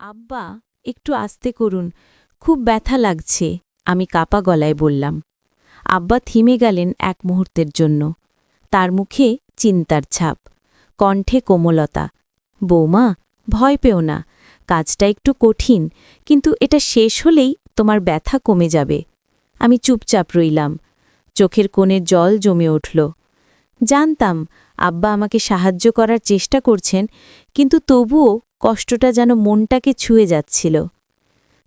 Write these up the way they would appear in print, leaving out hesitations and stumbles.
আব্বা, একটু আস্তে করুন, খুব ব্যথা লাগছে, আমি কাপা গলায় বললাম। আব্বা থিমে গেলেন এক মুহূর্তের জন্য। তার মুখে চিন্তার ছাপ, কণ্ঠে কোমলতা। বৌমা, ভয় পেও না, কাজটা একটু কঠিন, কিন্তু এটা শেষ হলেই তোমার ব্যথা কমে যাবে। আমি চুপচাপ রইলাম। চোখের কোণে জল জমে উঠল। জানতাম আব্বা আমাকে সাহায্য করার চেষ্টা করছেন, কিন্তু তবুও কষ্টটা যেন মনটাকে ছুঁয়ে যাচ্ছিল।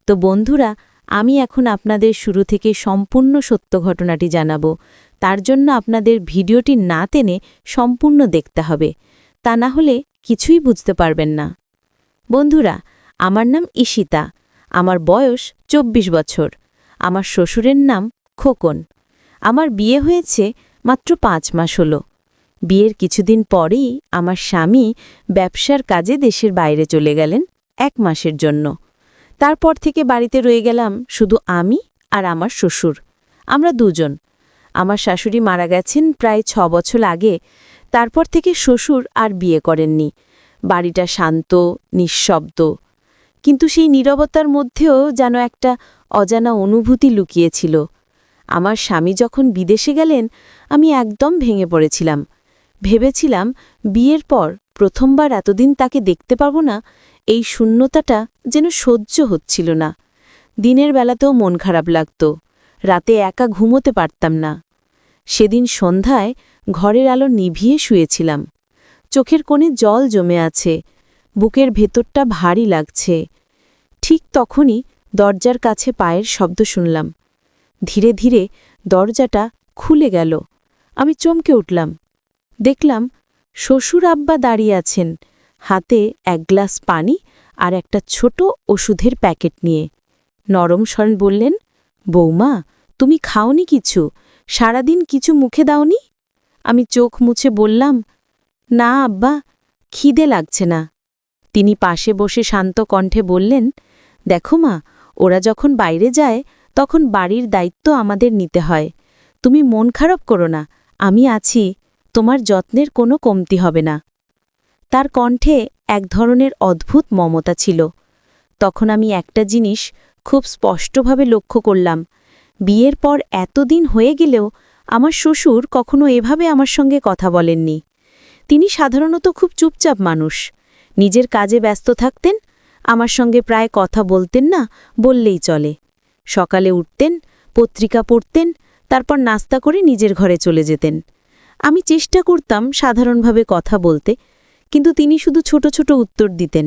তো বন্ধুরা, আমি এখন আপনাদের শুরু থেকে সম্পূর্ণ সত্য ঘটনাটি জানাবো। তার জন্য আপনাদের ভিডিওটি না টেনে সম্পূর্ণ দেখতে হবে, তা না হলে কিছুই বুঝতে পারবেন না। বন্ধুরা, আমার নাম ঈশিতা, আমার বয়স ২৪ বছর। আমার শ্বশুরের নাম খোকন। আমার বিয়ে হয়েছে মাত্র ৫ মাস হলো। বিয়ের কিছুদিন পরেই আমার স্বামী ব্যবসার কাজে দেশের বাইরে চলে গেলেন ১ মাসের জন্য। তারপর থেকে বাড়িতে রয়ে গেলাম শুধু আমি আর আমার শ্বশুর। আমরা দুজন। আমার শাশুড়ি মারা গেছেন প্রায় ৬ বছর আগে। তারপর থেকে শ্বশুর আর বিয়ে করেননি। বাড়িটা শান্ত, নিঃশব্দ। কিন্তু সেই নীরবতার মধ্যেও যেন একটা অজানা অনুভূতি লুকিয়েছিল। আমার স্বামী যখন বিদেশে গেলেন, আমি একদম ভেঙে পড়েছিলাম। ভেবেছিলাম বিয়ের পর প্রথমবার এতদিন তাকে দেখতে পারব না। এই শূন্যতাটা যেন সহ্য হচ্ছিল না। দিনের বেলাতেও মন খারাপ লাগত, রাতে একা ঘুমোতে পারতাম না। সেদিন সন্ধ্যায় ঘরের আলো নিভিয়ে শুয়েছিলাম। চোখের কোণে জল জমে আছে, বুকের ভেতরটা ভারী লাগছে। ঠিক তখনই দরজার কাছে পায়ের শব্দ শুনলাম। ধীরে ধীরে দরজাটা খুলে গেল। আমি চমকে উঠলাম। দেখলাম শ্বশুর আব্বা দাঁড়িয়ে আছেন, হাতে এক গ্লাস পানি আর একটা ছোট ওষুধের প্যাকেট নিয়ে। নরম স্বরে বললেন, বৌমা, তুমি খাওনি কিছু? সারাদিন কিছু মুখে দাওনি? আমি চোখ মুছে বললাম, না আব্বা, খিদে লাগছে না। তিনি পাশে বসে শান্ত কণ্ঠে বললেন, দেখো মা, ওরা যখন বাইরে যায় তখন বাড়ির দায়িত্ব আমাদের নিতে হয়। তুমি মন খারাপ করো না, আমি আছি, তোমার যত্নের কোনো কমতি হবে না। তার কণ্ঠে এক ধরনের অদ্ভুত মমতা ছিল। তখন আমি একটা জিনিস খুব স্পষ্টভাবে লক্ষ্য করলাম। বিয়ের পর এতদিন হয়ে গেলেও আমার শ্বশুর কখনো এভাবে আমার সঙ্গে কথা বলেননি। তিনি সাধারণত খুব চুপচাপ মানুষ, নিজের কাজে ব্যস্ত থাকতেন। আমার সঙ্গে প্রায় কথা বলতেন না বললেই চলে। সকালে উঠতেন, পত্রিকা পড়তেন, তারপর নাস্তা করে নিজের ঘরে চলে যেতেন। আমি চেষ্টা করতাম সাধারণভাবে কথা বলতে, কিন্তু তিনি শুধু ছোট ছোট উত্তর দিতেন,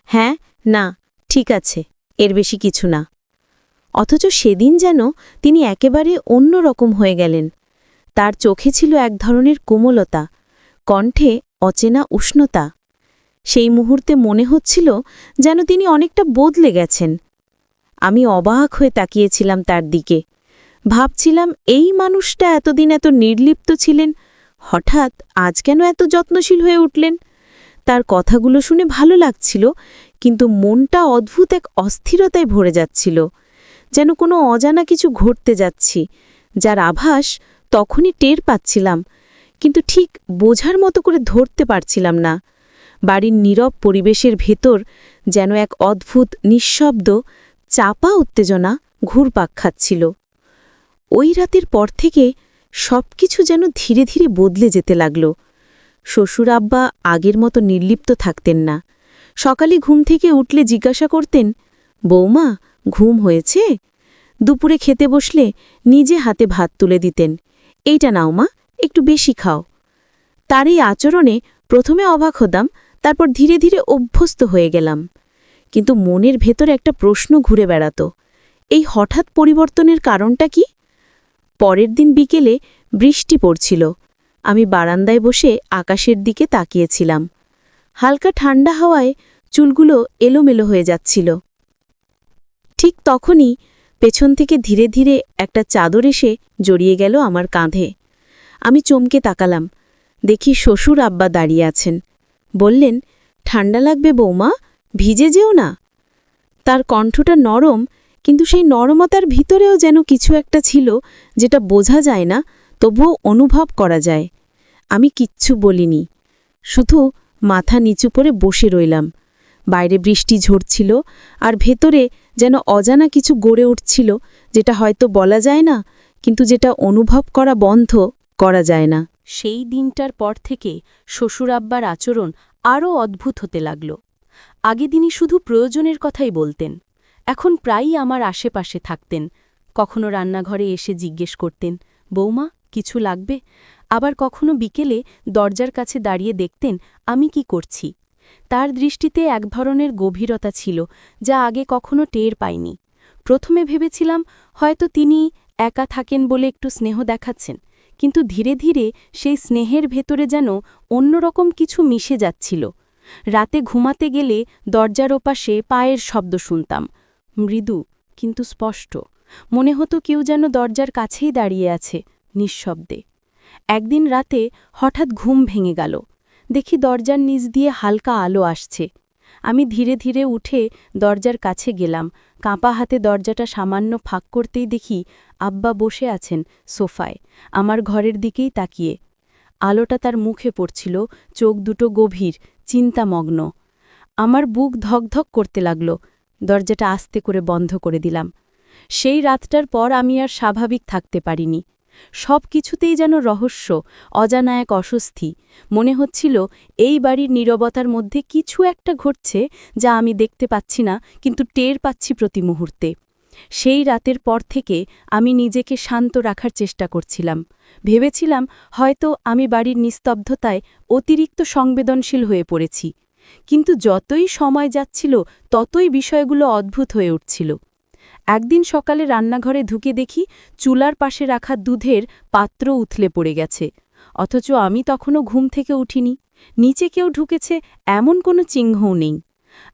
হ্যাঁ, না, ঠিক আছে, এর বেশি কিছু না। অথচ সেদিন যেন তিনি একেবারে অন্য রকম হয়ে গেলেন। তার চোখে ছিল এক ধরনের কোমলতা, কণ্ঠে অচেনা উষ্ণতা। সেই মুহূর্তে মনে হচ্ছিল যেন তিনি অনেকটা বদলে গেছেন। আমি অবাক হয়ে তাকিয়েছিলাম তার দিকে। ভাবছিলাম, এই মানুষটা এতদিন এত নির্লিপ্ত ছিলেন, হঠাৎ আজ কেন এত যত্নশীল হয়ে উঠলেন? তার কথাগুলো শুনে ভালো লাগছিল, কিন্তু মনটা অদ্ভুত এক অস্থিরতায় ভরে যাচ্ছিল। যেন কোনো অজানা কিছু ঘটতে যাচ্ছি, যার আভাস তখনই টের পাচ্ছিলাম, কিন্তু ঠিক বোঝার মতো করে ধরতে পারছিলাম না। বাড়ির নীরব পরিবেশের ভেতর যেন এক অদ্ভুত নিঃশব্দ চাপা উত্তেজনা ঘুরপাক খাচ্ছিল। ওই রাতের পর থেকে সবকিছু যেন ধীরে ধীরে বদলে যেতে লাগল। শ্বশুর আব্বা আগের মতো নির্লিপ্ত থাকতেন না। সকালে ঘুম থেকে উঠলে জিজ্ঞাসা করতেন, বৌমা, ঘুম হয়েছে? দুপুরে খেতে বসলে নিজে হাতে ভাত তুলে দিতেন, এইটা নাও মা, একটু বেশি খাও। তার এই আচরণে প্রথমে অবাক হতাম, তারপর ধীরে ধীরে অভ্যস্ত হয়ে গেলাম। কিন্তু মনের ভেতর একটা প্রশ্ন ঘুরে বেড়াত, এই হঠাৎ পরিবর্তনের কারণটা কি? পরের দিন বিকেলে বৃষ্টি পড়ছিল। আমি বারান্দায় বসে আকাশের দিকে তাকিয়েছিলাম। হালকা ঠান্ডা হাওয়ায় চুলগুলো এলোমেলো হয়ে যাচ্ছিল। ঠিক তখনই পেছন থেকে ধীরে ধীরে একটা চাদর এসে জড়িয়ে গেল আমার কাঁধে। আমি চমকে তাকালাম, দেখি শ্বশুর আব্বা দাঁড়িয়ে আছেন। বললেন, ঠান্ডা লাগবে বৌমা, ভিজে যেও না। তার কণ্ঠটা নরম, কিন্তু সেই নরমতার ভিতরেও যেন কিছু একটা ছিল যেটা বোঝা যায় না, তবুও অনুভব করা যায়। আমি কিচ্ছু বলিনি, শুধু মাথা নিচু করে বসে রইলাম। বাইরে বৃষ্টি ঝরছিল আর ভেতরে যেন অজানা কিছু গড়ে উঠছিল, যেটা হয়তো বলা যায় না, কিন্তু যেটা অনুভব করা বন্ধ করা যায় না। সেই দিনটার পর থেকে শ্বশুরাব্বার আচরণ আরও অদ্ভুত হতে লাগল। আগে তিনি শুধু প্রয়োজনের কথাই বলতেন, এখন প্রায়ই আমার আশেপাশে থাকতেন। কখনো রান্নাঘরে এসে জিজ্ঞেস করতেন, বৌমা কিছু লাগবে? আবার কখনো বিকেলে দরজার কাছে দাঁড়িয়ে দেখতেন আমি কি করছি। তার দৃষ্টিতে এক ধরনের গভীরতা ছিল, যা আগে কখনো টের পাইনি। প্রথমে ভেবেছিলাম হয়তো তিনি একা থাকেন বলে একটু স্নেহ দেখাচ্ছেন, কিন্তু ধীরে ধীরে সেই স্নেহের ভেতরে যেন অন্যরকম কিছু মিশে যাচ্ছিল। রাতে ঘুমাতে গেলে দরজার ওপাশে পায়ের শব্দ শুনতাম, মৃদু কিন্তু স্পষ্ট। মনে হতো কেউ যেন দরজার কাছেই দাঁড়িয়ে আছে, নিঃশব্দে। একদিন রাতে হঠাৎ ঘুম ভেঙে গেল। দেখি দরজার নিচ দিয়ে হালকা আলো আসছে। আমি ধীরে ধীরে উঠে দরজার কাছে গেলাম। কাঁপা হাতে দরজাটা সামান্য ফাঁক করতেই দেখি আব্বা বসে আছেন সোফায়, আমার ঘরের দিকেই তাকিয়ে। আলোটা তার মুখে পড়ছিল, চোখ দুটো গভীর, চিন্তামগ্ন। আমার বুক ধকধক করতে লাগল। দরজাটা আস্তে করে বন্ধ করে দিলাম। সেই রাতটার পর আমি আর স্বাভাবিক থাকতে পারিনি। সব কিছুতেই যেন রহস্য, অজানা এক অস্বস্তি। মনে হচ্ছিল এই বাড়ির নীরবতার মধ্যে কিছু একটা ঘটছে, যা আমি দেখতে পাচ্ছি না, কিন্তু টের পাচ্ছি প্রতি মুহূর্তে। সেই রাতের পর থেকে আমি নিজেকে শান্ত রাখার চেষ্টা করছিলাম। ভেবেছিলাম হয়তো আমি বাড়ির নিস্তব্ধতায় অতিরিক্ত সংবেদনশীল হয়ে পড়েছি। কিন্তু যতই সময় যাচ্ছিল ততই বিষয়গুলো অদ্ভুত হয়ে উঠছিল। একদিন সকালে রান্নাঘরে ঢুকে দেখি চুলার পাশে রাখা দুধের পাত্র উথলে পড়ে গেছে, অথচ আমি তখনও ঘুম থেকে উঠিনি। নিচে কেউ ঢুকেছে এমন কোনো চিহ্নও নেই।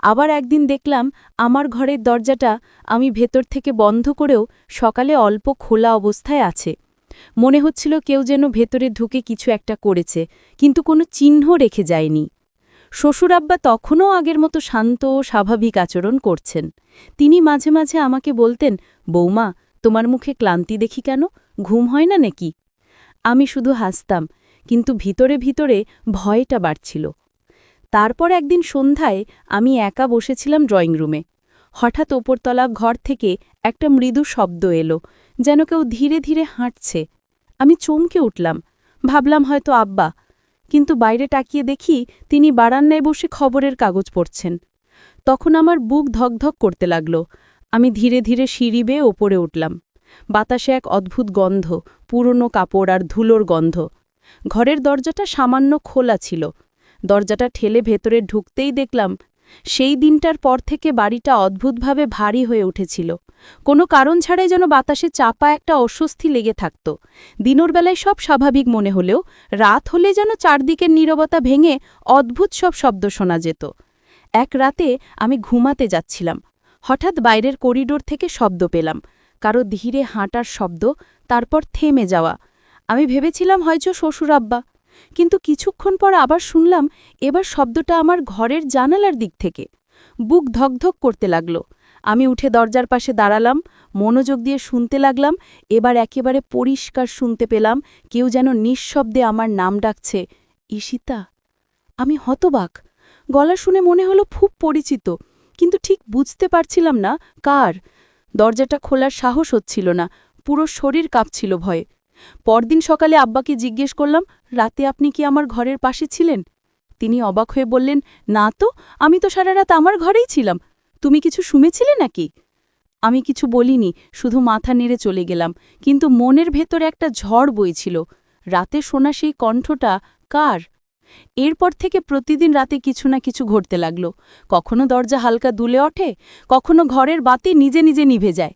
আবার একদিন দেখলাম আমার ঘরের দরজাটা আমি ভেতর থেকে বন্ধ করেও সকালে অল্প খোলা অবস্থায় আছে। মনে হচ্ছিল কেউ যেন ভেতরে ঢুকে কিছু একটা করেছে, কিন্তু কোনো চিহ্ন রেখে যায়নি। শ্বশুরাব্বা তখনও আগের মতো শান্ত ও স্বাভাবিক আচরণ করছেন। তিনি মাঝে মাঝে আমাকে বলতেন, বৌমা তোমার মুখে ক্লান্তি দেখি কেন, ঘুম হয় না নাকি? আমি শুধু হাসতাম, কিন্তু ভিতরে ভিতরে ভয়টা বাড়ছিল। তারপর একদিন সন্ধ্যায় আমি একা বসেছিলাম ড্রয়িং রুমে। হঠাৎ ওপরতলা ঘর থেকে একটা মৃদু শব্দ এলো, যেন কেউ ধীরে ধীরে হাঁটছে। আমি চমকে উঠলাম, ভাবলাম হয়তো আব্বা, কিন্তু বাইরে তাকিয়ে দেখি তিনি বারান্দায় বসে খবরের কাগজ পড়ছেন। তখন আমার বুক ধকধক করতে লাগল। আমি ধীরে ধীরে সিঁড়ি বেয়ে ওপরে উঠলাম। বাতাসে এক অদ্ভুত গন্ধ, পুরনো কাপড় আর ধুলোর গন্ধ। ঘরের দরজাটা সামান্য খোলা ছিল। দরজাটা ঠেলে ভেতরে ঢুকতেই দেখলাম সেই দিনটার পর থেকে বাড়িটা অদ্ভুতভাবে ভারী হয়ে উঠেছিল। কোনো কারণ ছাড়াই যেন বাতাসে চাপা একটা অস্বস্তি লেগে থাকত। দিনের বেলায় সব স্বাভাবিক মনে হলেও রাত হলে যেন চারদিকের নীরবতা ভেঙে অদ্ভুত সব শব্দ শোনা যেত। এক রাতে আমি ঘুমাতে যাচ্ছিলাম, হঠাৎ বাইরের করিডোর থেকে শব্দ পেলাম, কারো ধীরে হাঁটার শব্দ, তারপর থেমে যাওয়া। আমি ভেবেছিলাম হয়তো শ্বশুরাব্বা, কিন্তু কিছুক্ষণ পর আবার শুনলাম এবার শব্দটা আমার ঘরের জানালার দিক থেকে। বুক ধকধক করতে লাগল। আমি উঠে দরজার পাশে দাঁড়ালাম, মনোযোগ দিয়ে শুনতে লাগলাম। এবার একেবারে পরিষ্কার শুনতে পেলাম কেউ যেন নিঃশব্দে আমার নাম ডাকছে, ঈশিতা। আমি হতবাক। গলা শুনে মনে হলো খুব পরিচিত, কিন্তু ঠিক বুঝতে পারছিলাম না কার। দরজাটা খোলার সাহস হচ্ছিল না, পুরো শরীর কাঁপছিল ভয়ে। পরদিন সকালে আব্বাকে জিজ্ঞেস করলাম, রাতে আপনি কি আমার ঘরের পাশে ছিলেন? তিনি অবাক হয়ে বললেন, না তো, আমি তো সারা রাত আমার ঘরেই ছিলাম। তুমি কিছু শুনেছিলে নাকি? আমি কিছু বলিনি, শুধু মাথা নেড়ে চলে গেলাম, কিন্তু মনের ভেতরে একটা ঝড় বইছিল। রাতে শোনা সেই কণ্ঠটা কার? এরপর থেকে প্রতিদিন রাতে কিছু না কিছু ঘটতে লাগল। কখনো দরজা হালকা দুলে ওঠে, কখনো ঘরের বাতি নিজে নিজে নিভে যায়।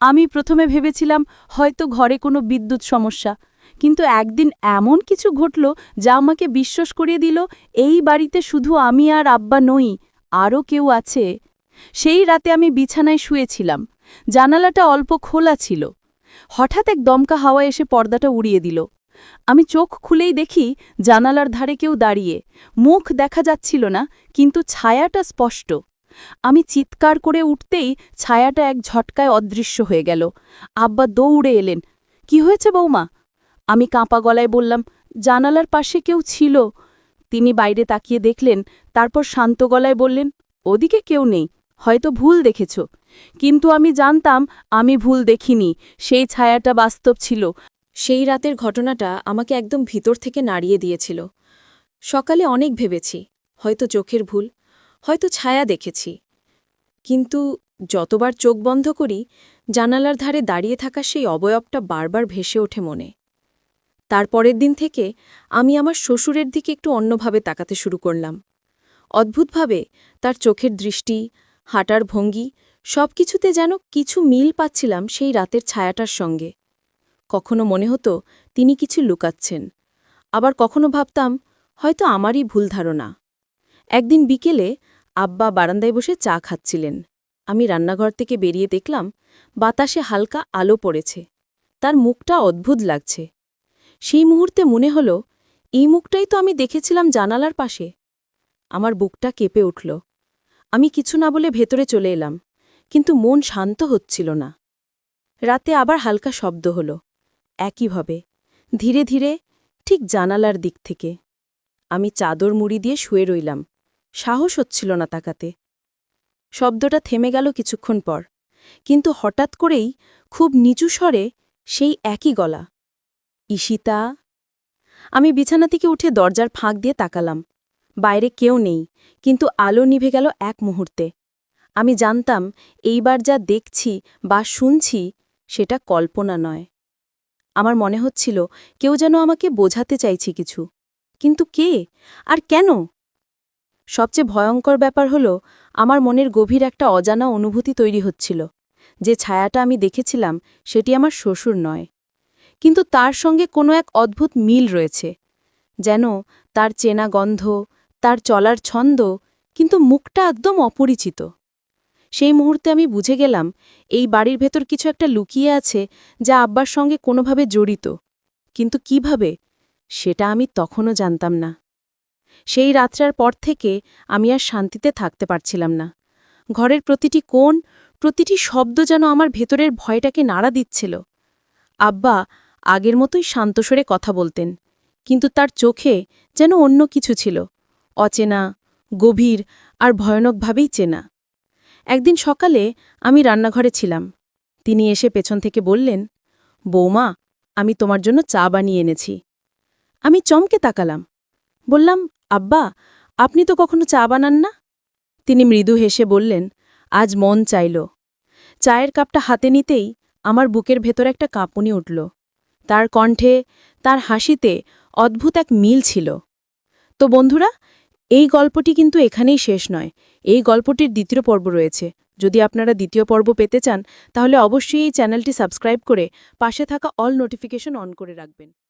আমি প্রথমে ভেবেছিলাম হয়তো ঘরে কোনো বিদ্যুৎ সমস্যা, কিন্তু একদিন এমন কিছু ঘটল যা আমাকে বিশ্বাস করিয়ে দিল এই বাড়িতে শুধু আমি আর আব্বা নই, আরও কেউ আছে। সেই রাতে আমি বিছানায় শুয়েছিলাম, জানালাটা অল্প খোলা ছিল। হঠাৎ এক দমকা হাওয়া এসে পর্দাটা উড়িয়ে দিল। আমি চোখ খুলেই দেখি জানালার ধারে কেউ দাঁড়িয়ে। মুখ দেখা যাচ্ছিল না, কিন্তু ছায়াটা স্পষ্ট। আমি চিৎকার করে উঠতেই ছায়াটা এক ঝটকায় অদৃশ্য হয়ে গেল। আব্বা দৌড়ে এলেন। কি হয়েছে বৌমা? আমি কাঁপা গলায় বললাম, জানালার পাশে কেউ ছিল। তিনি বাইরে তাকিয়ে দেখলেন, তারপর শান্ত গলায় বললেন, ওদিকে কেউ নেই, হয়তো ভুল দেখেছ। কিন্তু আমি জানতাম আমি ভুল দেখিনি, সেই ছায়াটা বাস্তব ছিল। সেই রাতের ঘটনাটা আমাকে একদম ভিতর থেকে নাড়িয়ে দিয়েছিল। সকালে অনেক ভেবেছি, হয়তো চোখের ভুল, হয়তো ছায়া দেখেছি। কিন্তু যতবার চোখ বন্ধ করি, জানালার ধারে দাঁড়িয়ে থাকা সেই অবয়বটা বারবার ভেসে ওঠে মনে। তার পরের দিন থেকে আমি আমার শ্বশুরের দিকে একটু অন্যভাবে তাকাতে শুরু করলাম। অদ্ভুতভাবে তার চোখের দৃষ্টি, হাঁটার ভঙ্গি, সবকিছুতে যেন কিছু মিল পাচ্ছিলাম সেই রাতের ছায়াটার সঙ্গে। কখনো মনে হতো তিনি কিছু লুকাচ্ছেন, আবার কখনো ভাবতাম হয়তো আমারই ভুল ধারণা। একদিন বিকেলে আব্বা বারান্দায় বসে চা খাচ্ছিলেন। আমি রান্নাঘর থেকে বেরিয়ে দেখলাম বাতাসে হালকা আলো পড়েছে। তার মুখটা অদ্ভুত লাগছে। সেই মুহূর্তে মনে হল এই মুখটাই তো আমি দেখেছিলাম জানালার পাশে। আমার বুকটা কেঁপে উঠল। আমি কিছু না বলে ভেতরে চলে এলাম, কিন্তু মন শান্ত হচ্ছিল না। রাতে আবার হালকা শব্দ হল, একইভাবে, ধীরে ধীরে, ঠিক জানালার দিক থেকে। আমি চাদর মুড়ি দিয়ে শুয়ে রইলাম, সাহস হচ্ছিল না তাকাতে। শব্দটা থেমে গেল কিছুক্ষণ পর, কিন্তু হঠাৎ করেই খুব নিচু স্বরে সেই একই গলা, ঈশিতা। আমি বিছানা থেকে উঠে দরজার ফাঁক দিয়ে তাকালাম। বাইরে কেউ নেই, কিন্তু আলো নিভে গেল এক মুহূর্তে। আমি জানতাম এইবার যা দেখছি বা শুনছি সেটা কল্পনা নয়। আমার মনে হচ্ছিল কেউ যেন আমাকে বোঝাতে চাইছে কিছু, কিন্তু কে আর কেন? সবচেয়ে ভয়ঙ্কর ব্যাপার হল আমার মনের গভীর একটা অজানা অনুভূতি তৈরি হচ্ছিল। যে ছায়াটা আমি দেখেছিলাম সেটি আমার শ্বশুর নয়, কিন্তু তার সঙ্গে কোনো এক অদ্ভুত মিল রয়েছে। যেন তার চেনা গন্ধ, তার চলার ছন্দ, কিন্তু মুখটা একদম অপরিচিত। সেই মুহূর্তে আমি বুঝে গেলাম এই বাড়ির ভেতর কিছু একটা লুকিয়ে আছে যা আব্বার সঙ্গে কোনোভাবে জড়িত, কিন্তু কিভাবে সেটা আমি তখনও জানতাম না। সেই রাত্রার পর থেকে আমি আর শান্তিতে থাকতে পারছিলাম না। ঘরের প্রতিটি কোণ, প্রতিটি শব্দ যেন আমার ভেতরের ভয়টাকে নাড়া দিচ্ছিল। আব্বা আগের মতোই শান্তস্বরে কথা বলতেন, কিন্তু তার চোখে যেন অন্য কিছু ছিল, অচেনা, গভীর আর ভয়ানকভাবেই চেনা। একদিন সকালে আমি রান্নাঘরে ছিলাম। তিনি এসে পেছন থেকে বললেন, বৌমা, আমি তোমার জন্য চা বানিয়ে এনেছি। আমি চমকে তাকালাম। বললাম, আব্বা, আপনি তো কখনো চা বানান না। তিনি মৃদু হেসে বললেন, আজ মন চাইল। চায়ের কাপটা হাতে নিতেই আমার বুকের ভেতর একটা কাঁপুনি উঠল। তার কণ্ঠে, তার হাসিতে অদ্ভুত এক মিল ছিল। তো বন্ধুরা, এই গল্পটি কিন্তু এখানেই শেষ নয়। এই গল্পটির দ্বিতীয় পর্ব রয়েছে। যদি আপনারা দ্বিতীয় পর্ব পেতে চান তাহলে অবশ্যই এই চ্যানেলটি সাবস্ক্রাইব করে পাশে থাকা অল নোটিফিকেশন অন করে রাখবেন।